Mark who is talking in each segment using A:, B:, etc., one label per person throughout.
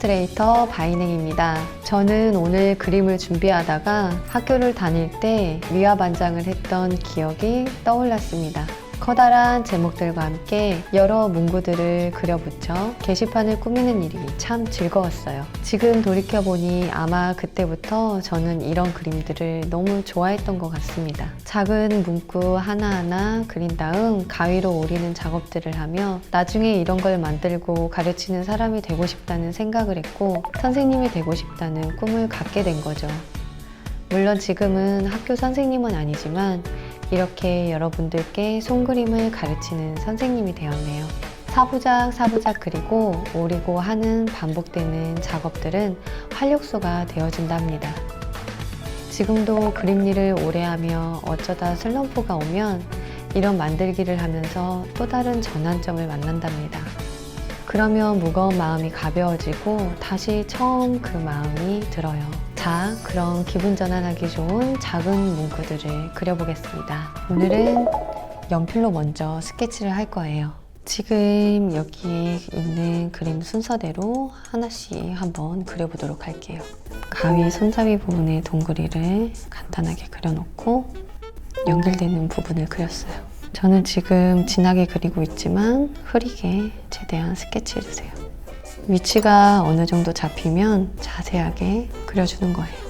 A: 일러스트레이터 바이냉입니다. 저는 오늘 그림을 준비하다가 학교를 다닐 때 미화반장을 했던 기억이 떠올랐습니다. 커다란 제목들과 함께 여러 문구들을 그려붙여 게시판을 꾸미는 일이 참 즐거웠어요. 지금 돌이켜보니 아마 그때부터 저는 이런 그림들을 너무 좋아했던 것 같습니다. 작은 문구 하나하나 그린 다음 가위로 오리는 작업들을 하며 나중에 이런 걸 만들고 가르치는 사람이 되고 싶다는 생각을 했고 선생님이 되고 싶다는 꿈을 갖게 된 거죠. 물론 지금은 학교 선생님은 아니지만 이렇게 여러분들께 손그림을 가르치는 선생님이 되었네요. 사부작 그리고 오리고 하는 반복되는 작업들은 활력소가 되어준답니다. 지금도 그림 일을 오래 하며 어쩌다 슬럼프가 오면 이런 만들기를 하면서 또 다른 전환점을 만난답니다. 그러면 무거운 마음이 가벼워지고 다시 처음 그 마음이 들어요. 자, 그럼 기분 전환하기 좋은 작은 문구들을 그려보겠습니다. 오늘은 연필로 먼저 스케치를 할 거예요. 지금 여기에 있는 그림 순서대로 하나씩 한번 그려보도록 할게요. 가위 손잡이 부분에 동그리를 간단하게 그려놓고 연결되는 부분을 그렸어요. 저는 지금 진하게 그리고 있지만 흐리게 최대한 스케치해주세요. 위치가 어느 정도 잡히면 자세하게 그려주는 거예요.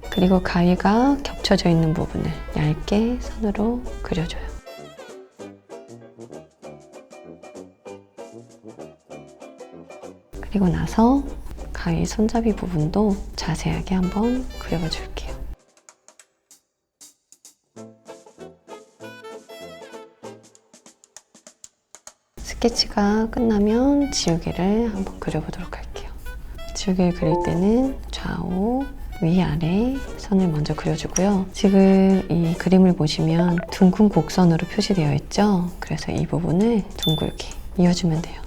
A: 그리고 가위가 겹쳐져 있는 부분을 얇게 선으로 그려줘요. 그리고 나서 가위 손잡이 부분도 자세하게 한번 그려봐 줄게요. 스케치가 끝나면 지우개를 한번 그려보도록 할게요. 지우개를 그릴 때는 좌우, 위아래 선을 먼저 그려주고요. 지금 이 그림을 보시면 둥근 곡선으로 표시되어 있죠? 그래서 이 부분을 둥글게 이어주면 돼요.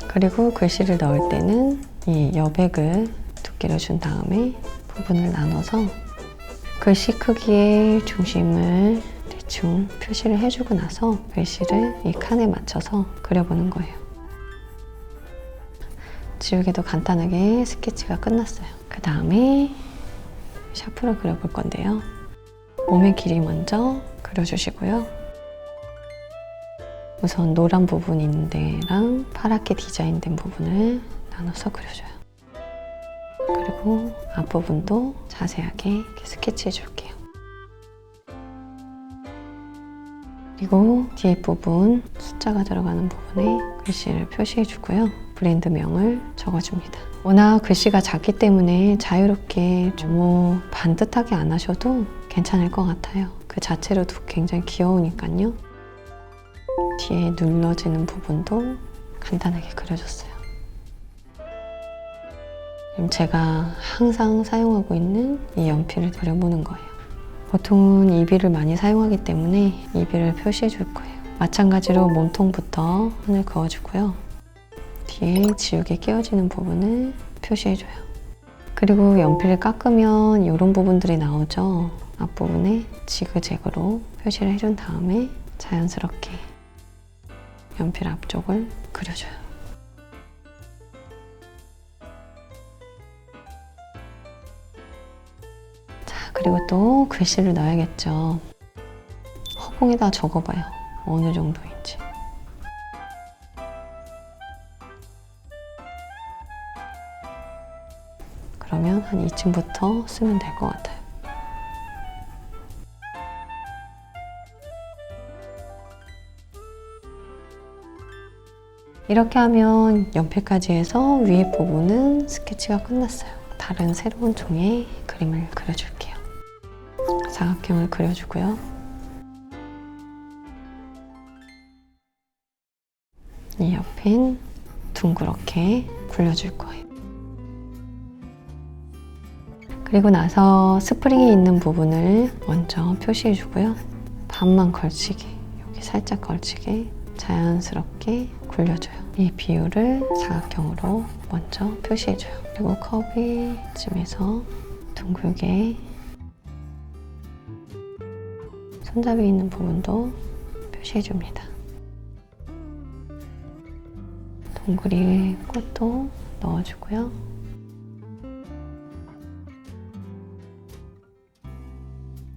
A: 그리고 글씨를 넣을 때는 이 여백을 두께를 준 다음에 부분을 나눠서 글씨 크기의 중심을 대충 표시를 해주고 나서 글씨를 이 칸에 맞춰서 그려보는 거예요. 지우개도 간단하게 스케치가 끝났어요. 그 다음에 샤프로 그려볼 건데요. 몸의 길이 먼저 그려주시고요. 우선 노란 부분 있는 데랑 파랗게 디자인된 부분을 나눠서 그려줘요. 그리고 앞부분도 자세하게 이렇게 스케치해 줄게요. 그리고 뒤에 부분, 숫자가 들어가는 부분에 글씨를 표시해 주고요. 브랜드명을 적어줍니다. 워낙 글씨가 작기 때문에 자유롭게 너무 반듯하게 안 하셔도 괜찮을 것 같아요. 그 자체로도 굉장히 귀여우니까요. 뒤에 눌러지는 부분도 간단하게 그려줬어요. 지금 제가 항상 사용하고 있는 이 연필을 그려보는 거예요. 보통은 이비를 많이 사용하기 때문에 이비를 표시해 줄 거예요. 마찬가지로 몸통부터 선을 그어주고요. 뒤에 지우개 끼워지는 부분을 표시해줘요. 그리고 연필을 깎으면 이런 부분들이 나오죠. 앞부분에 지그재그로 표시를 해준 다음에 자연스럽게 연필 앞쪽을 그려줘요. 자, 그리고 또 글씨를 넣어야겠죠. 허공에다 적어봐요. 어느 정도인지. 그러면 한 이쯤부터 쓰면 될 것 같아요. 이렇게 하면 연필까지 해서 위에 부분은 스케치가 끝났어요. 다른 새로운 종의 그림을 그려줄게요. 사각형을 그려주고요. 이 옆엔 둥그렇게 굴려줄 거예요. 그리고 나서 스프링이 있는 부분을 먼저 표시해주고요. 반만 걸치게, 여기 살짝 걸치게 자연스럽게 굴려줘요. 이 비율을 사각형으로 먼저 표시해줘요. 그리고 커브쯤에서 둥글게 손잡이 있는 부분도 표시해줍니다. 동그리 꽃도 넣어주고요.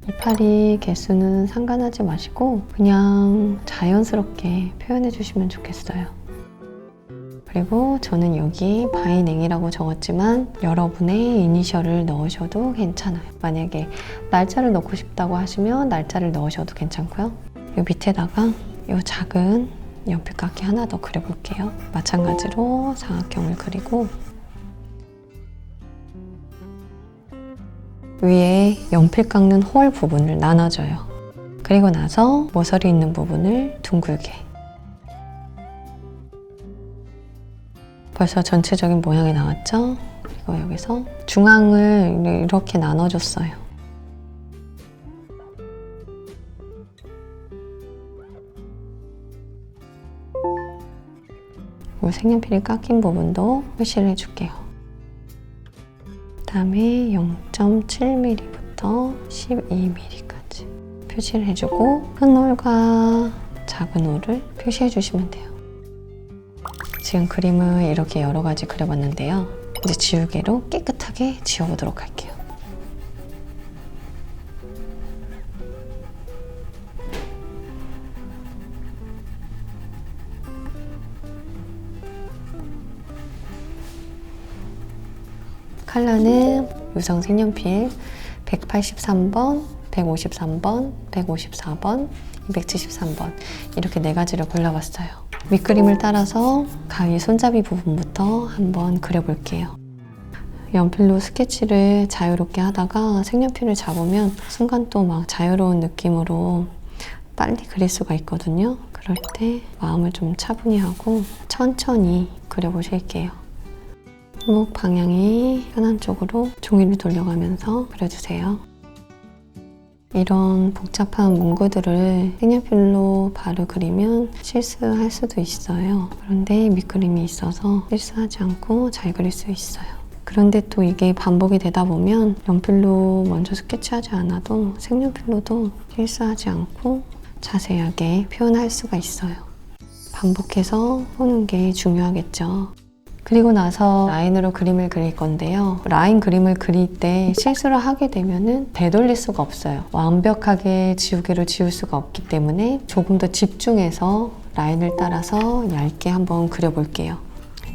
A: 이파리 개수는 상관하지 마시고 그냥 자연스럽게 표현해 주시면 좋겠어요. 그리고 저는 여기 바이냉이라고 적었지만 여러분의 이니셜을 넣으셔도 괜찮아요. 만약에 날짜를 넣고 싶다고 하시면 날짜를 넣으셔도 괜찮고요. 이 밑에다가 이 작은 연필깎이 하나 더 그려볼게요. 마찬가지로 사각형을 그리고 위에 연필 깎는 홀 부분을 나눠줘요. 그리고 나서 모서리 있는 부분을 둥글게. 벌써 전체적인 모양이 나왔죠? 그리고 여기서 중앙을 이렇게 나눠줬어요. 이 색연필이 깎인 부분도 표시를 해줄게요. 그다음에 0.7mm부터 12mm까지 표시를 해주고 큰 홀과 작은 홀을 표시해 주시면 돼요. 지금 그림을 이렇게 여러 가지 그려봤는데요. 이제 지우개로 깨끗하게 지워보도록 할게요. 컬러는 유성 색연필 183번, 153번, 154번, 273번 이렇게 4가지를 골라봤어요. 밑그림을 따라서 가위 손잡이 부분부터 한번 그려볼게요. 연필로 스케치를 자유롭게 하다가 색연필을 잡으면 순간 또 막 자유로운 느낌으로 빨리 그릴 수가 있거든요. 그럴 때 마음을 좀 차분히 하고 천천히 그려보실게요. 손목 방향이 편한 쪽으로 종이를 돌려가면서 그려주세요. 이런 복잡한 문구들을 색연필로 바로 그리면 실수할 수도 있어요. 그런데 밑그림이 있어서 실수하지 않고 잘 그릴 수 있어요. 그런데 또 이게 반복이 되다 보면 연필로 먼저 스케치하지 않아도 색연필로도 실수하지 않고 자세하게 표현할 수가 있어요. 반복해서 보는 게 중요하겠죠. 그리고 나서 라인으로 그림을 그릴 건데요. 라인 그림을 그릴 때 실수를 하게 되면 되돌릴 수가 없어요. 완벽하게 지우개로 지울 수가 없기 때문에 조금 더 집중해서 라인을 따라서 얇게 한번 그려볼게요.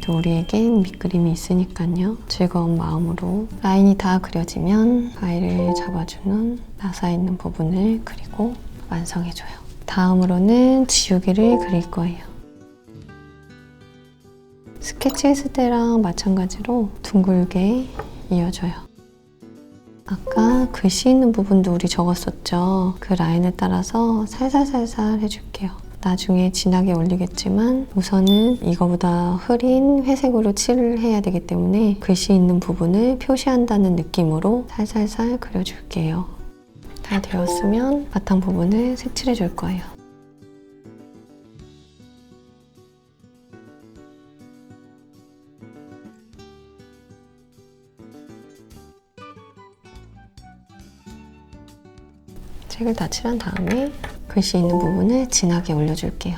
A: 또 우리에겐 밑그림이 있으니까요. 즐거운 마음으로 라인이 다 그려지면 가위를 잡아주는 나사 있는 부분을 그리고 완성해줘요. 다음으로는 지우개를 그릴 거예요. 스케치했을 때랑 마찬가지로 둥글게 이어줘요. 아까 글씨 있는 부분도 우리 적었었죠. 그 라인을 따라서 살살살살 해줄게요. 나중에 진하게 올리겠지만 우선은 이거보다 흐린 회색으로 칠을 해야 되기 때문에 글씨 있는 부분을 표시한다는 느낌으로 살살살 그려줄게요. 다 되었으면 바탕 부분을 색칠해 줄 거예요. 색을 다 칠한 다음에 글씨 있는 부분을 진하게 올려줄게요.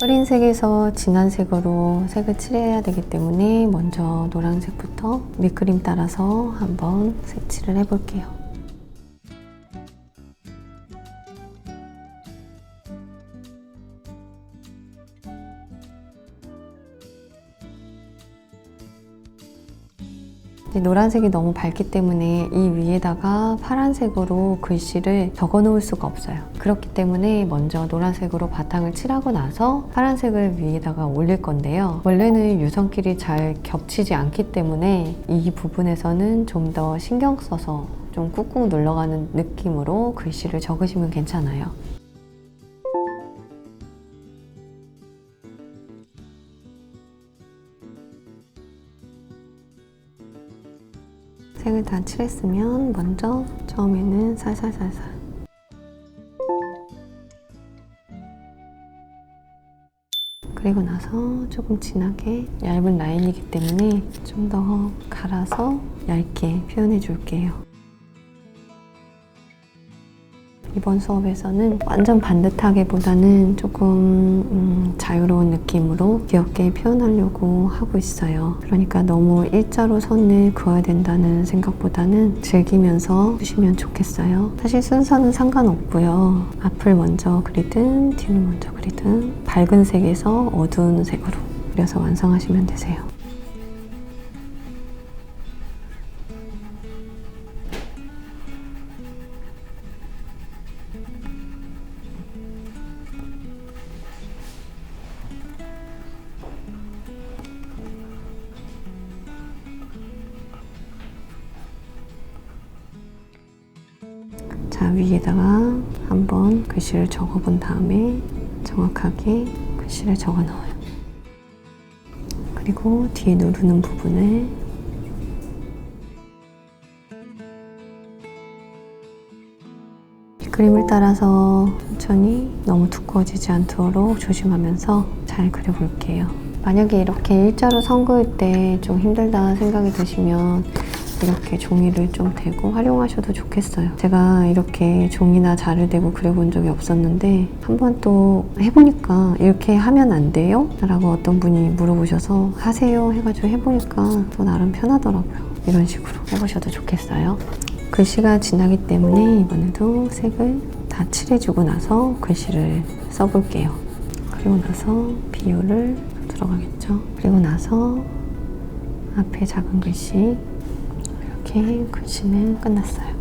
A: 흐린 색에서 진한 색으로 색을 칠해야 되기 때문에 먼저 노란색부터 밑그림 따라서 한번 색칠을 해볼게요. 노란색이 너무 밝기 때문에 이 위에다가 파란색으로 글씨를 적어 놓을 수가 없어요. 그렇기 때문에 먼저 노란색으로 바탕을 칠하고 나서 파란색을 위에다가 올릴 건데요. 원래는 유선끼리 잘 겹치지 않기 때문에 이 부분에서는 좀 더 신경 써서 좀 꾹꾹 눌러가는 느낌으로 글씨를 적으시면 괜찮아요. 색을 다 칠했으면 먼저 처음에는 살살살살 그리고 나서 조금 진하게 얇은 라인이기 때문에 좀 더 갈아서 얇게 표현해 줄게요. 이번 수업에서는 완전 반듯하게보다는 조금 자유로운 느낌으로 귀엽게 표현하려고 하고 있어요. 그러니까 너무 일자로 선을 그어야 된다는 생각보다는 즐기면서 보시면 좋겠어요. 사실 순서는 상관없고요. 앞을 먼저 그리든 뒤를 먼저 그리든 밝은 색에서 어두운 색으로 그려서 완성하시면 되세요. 자, 위에다가 한번 글씨를 적어본 다음에 정확하게 글씨를 적어 넣어요. 그리고 뒤에 누르는 부분을 그림을 따라서 천천히 너무 두꺼워지지 않도록 조심하면서 잘 그려볼게요. 만약에 이렇게 일자로 선 그을 때 좀 힘들다 생각이 드시면 이렇게 종이를 좀 대고 활용하셔도 좋겠어요. 제가 이렇게 종이나 자를 대고 그려본 적이 없었는데 한번 또 해보니까 이렇게 하면 안 돼요? 라고 어떤 분이 물어보셔서 하세요 해가지고 해보니까 또 나름 편하더라고요. 이런 식으로 해보셔도 좋겠어요. 글씨가 진하기 때문에 이번에도 색을 다 칠해주고 나서 글씨를 써볼게요. 그리고 나서 비율을 들어가겠죠. 그리고 나서 앞에 작은 글씨 이렇게 글씨는 끝났어요.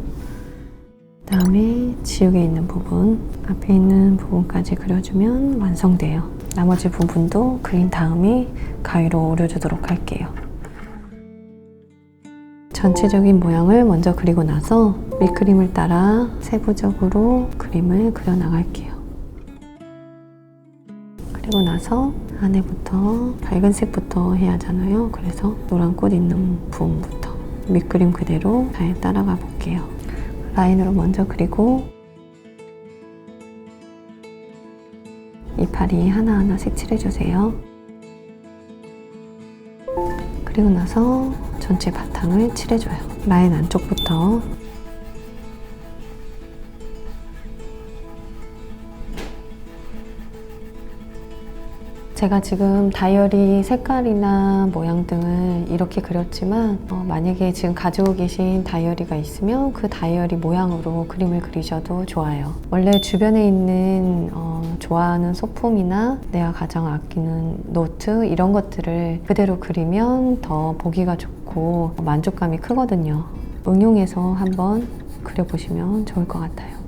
A: 그 다음에 지우개 있는 부분, 앞에 있는 부분까지 그려주면 완성돼요. 나머지 부분도 그린 다음에 가위로 오려주도록 할게요. 전체적인 모양을 먼저 그리고 나서 밑그림을 따라 세부적으로 그림을 그려 나갈게요. 그리고 나서 안에부터 밝은 색부터 해야 하잖아요. 그래서 노란 꽃 있는 부분부터 밑그림 그대로 잘 따라가 볼게요. 라인으로 먼저 그리고 이파리 하나하나 색칠해주세요. 그리고 나서 전체 바탕을 칠해줘요. 라인 안쪽부터. 제가 지금 다이어리 색깔이나 모양 등을 이렇게 그렸지만 만약에 지금 가지고 계신 다이어리가 있으면 그 다이어리 모양으로 그림을 그리셔도 좋아요. 원래 주변에 있는 좋아하는 소품이나 내가 가장 아끼는 노트 이런 것들을 그대로 그리면 더 보기가 좋고 만족감이 크거든요. 응용해서 한번 그려보시면 좋을 것 같아요.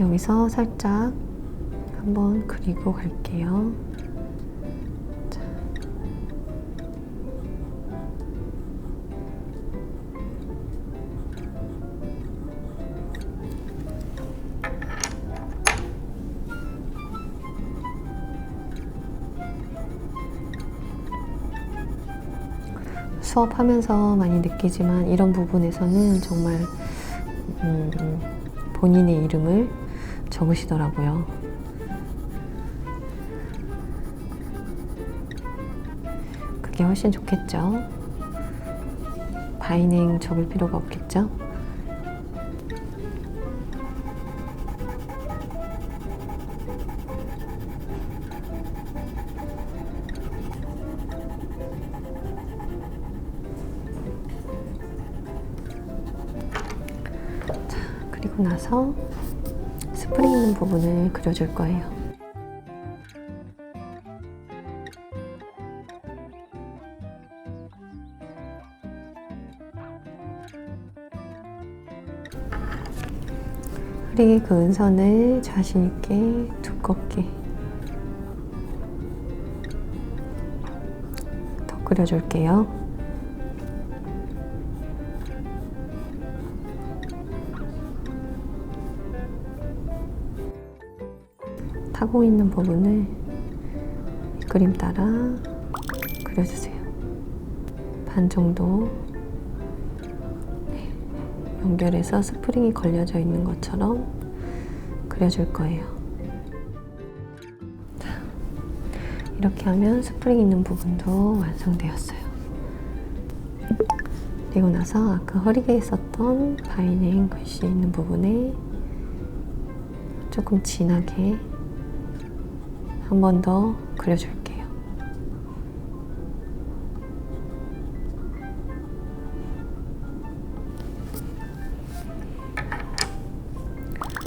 A: 여기서 살짝 한번 그리고 갈게요. 자. 수업하면서 많이 느끼지만 이런 부분에서는 정말 본인의 이름을 적으시더라고요. 그게 훨씬 좋겠죠? 바이닝 적을 필요가 없겠죠? 자, 그리고 나서 스프링 있는 부분을 그려줄 거예요. 흐리게 그은 선을 자신 있게 두껍게 더 그려줄게요. 타고 있는 부분을 그림 따라 그려주세요. 반 정도 연결해서 스프링이 걸려져 있는 것처럼 그려줄 거예요. 자, 이렇게 하면 스프링 있는 부분도 완성되었어요. 그리고 나서 아까 허리에 썼던 바이넥 글씨 있는 부분에 조금 진하게 한 번 더 그려줄게요.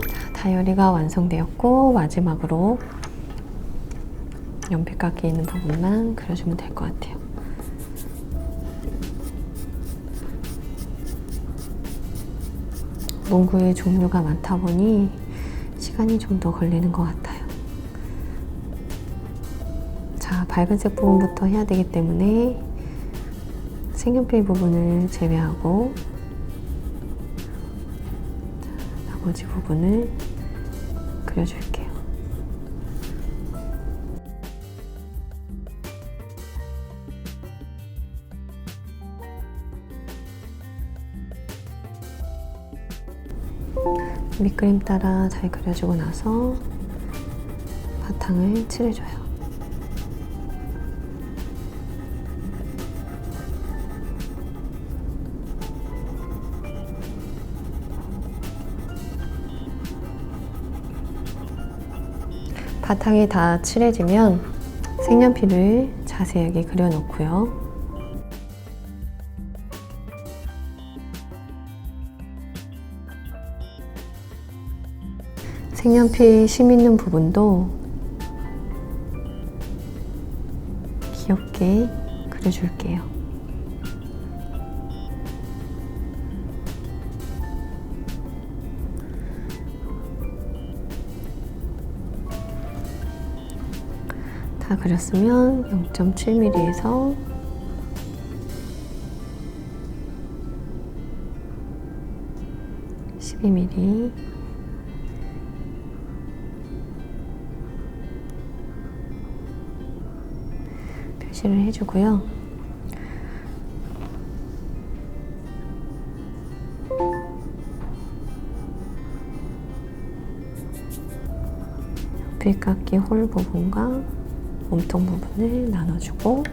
A: 자, 다이어리가 완성되었고 마지막으로 연필깎이 있는 부분만 그려주면 될 것 같아요. 문구의 종류가 많다 보니 시간이 좀 더 걸리는 것 같아요. 자, 밝은색 부분부터 해야 되기 때문에 색연필 부분을 제외하고 나머지 부분을 그려줄게요. 밑그림 따라 잘 그려주고 나서 바탕을 칠해줘요. 바탕이 다 칠해지면 색연필을 자세하게 그려놓고요. 색연필 심 있는 부분도 귀엽게 그려줄게요. 다 그렸으면 0.7mm에서 12mm 표시를 해주고요. 연필깎이 홀 부분과 몸통 부분을 나눠주고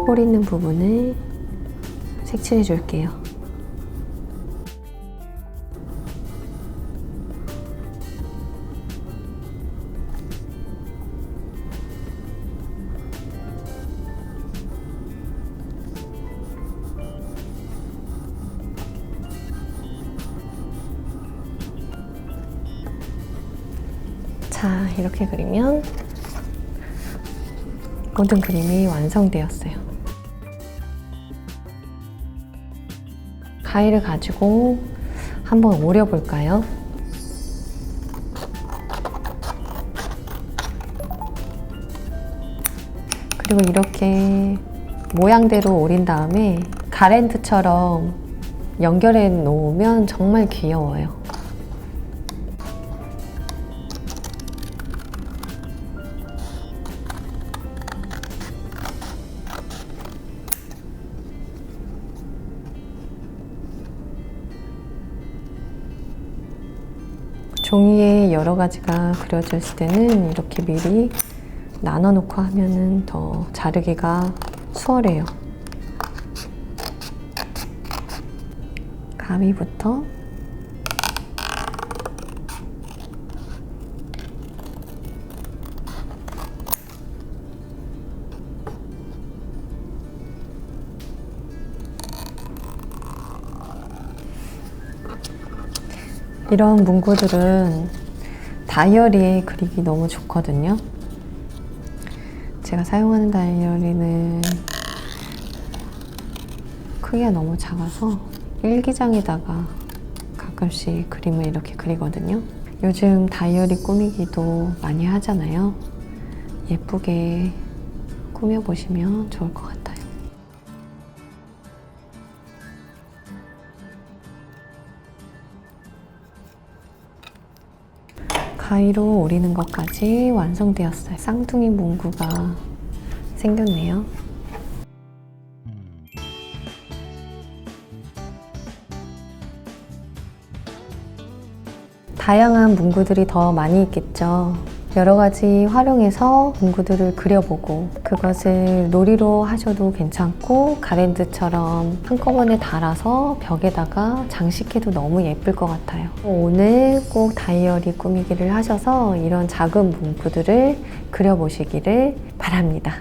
A: 홀 있는 부분을 색칠해 줄게요. 자, 이렇게 그리면 모든 그림이 완성되었어요. 가위를 가지고 한번 오려볼까요? 그리고 이렇게 모양대로 오린 다음에 가랜드처럼 연결해 놓으면 정말 귀여워요. 종이에 여러 가지가 그려졌을 때는 이렇게 미리 나눠 놓고 하면은 더 자르기가 수월해요. 가위부터 이런 문구들은 다이어리에 그리기 너무 좋거든요. 제가 사용하는 다이어리는 크기가 너무 작아서 일기장에다가 가끔씩 그림을 이렇게 그리거든요. 요즘 다이어리 꾸미기도 많이 하잖아요. 예쁘게 꾸며보시면 좋을 것 같아요. 가위로 오리는 것까지 완성되었어요. 쌍둥이 문구가 생겼네요. 다양한 문구들이 더 많이 있겠죠. 여러 가지 활용해서 문구들을 그려보고 그것을 놀이로 하셔도 괜찮고 가랜드처럼 한꺼번에 달아서 벽에다가 장식해도 너무 예쁠 것 같아요. 오늘 꼭 다이어리 꾸미기를 하셔서 이런 작은 문구들을 그려보시기를 바랍니다.